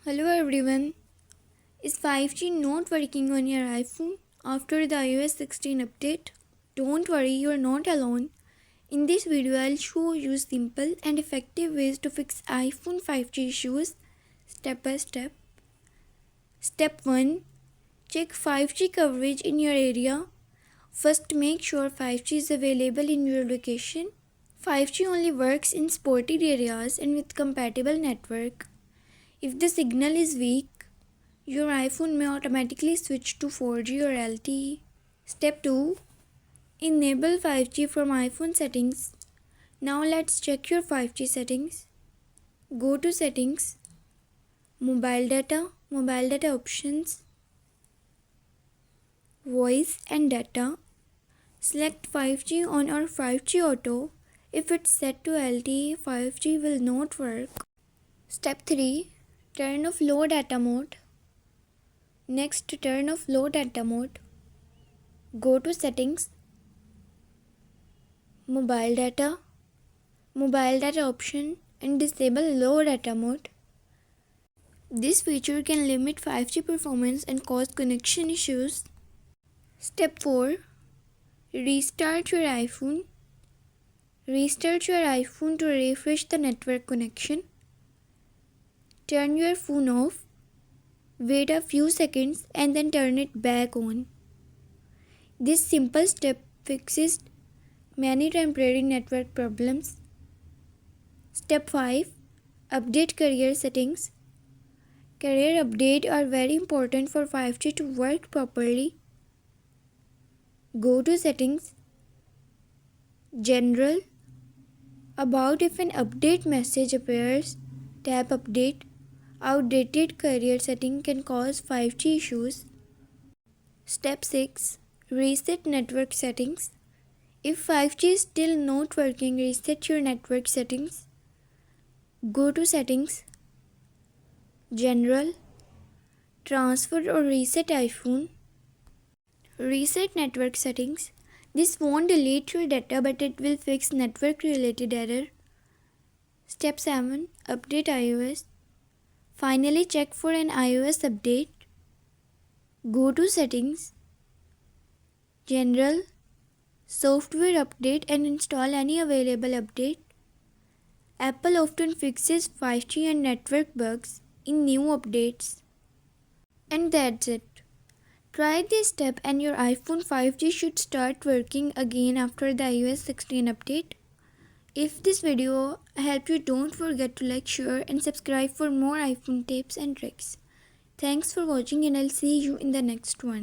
Hello everyone. Is 5G not working on your iPhone after the iOS 16 update? Don't worry, you're not alone. In this video, I'll show you simple and effective ways to fix iPhone 5G issues step by step. Step 1. Check 5G coverage in your area. First, make sure 5G is available in your location. 5G only works in spotted areas and with compatible network. If the signal is weak, your iPhone may automatically switch to 4G or LTE. Step 2. Enable 5G from iPhone settings. Now let's check your 5G settings. Go to Settings, Mobile Data Options, Voice and Data. Select 5G on or 5G Auto. If it's set to LTE, 5G will not work. Step 3. Turn off low data mode. Next, turn off low data mode. Go to Settings, Mobile Data Option and disable low data mode. This feature can limit 5G performance and cause connection issues. Step 4. Restart your iPhone. Restart your iPhone to refresh the network connection. Turn your phone off. Wait a few seconds and then turn it back on. This simple step fixes many temporary network problems. Step 5. Update carrier settings. Carrier updates are very important for 5G to work properly. Go to Settings, General, About. If an update message appears, tap Update. Outdated carrier setting can cause 5G issues. Step 6. Reset network settings. If 5G is still not working, reset your network settings. Go to Settings, General, Transfer or Reset iPhone. Reset network settings. This won't delete your data, but it will fix network related error. Step 7. Update iOS. Finally, check for an iOS update. Go to Settings, General, Software Update and install any available update. Apple often fixes 5G and network bugs in new updates. And that's it. Try this step and your iPhone 5G should start working again after the iOS 16 update. If this video helped you, don't forget to like, share and subscribe for more iPhone tips and tricks. Thanks for watching and I'll see you in the next one.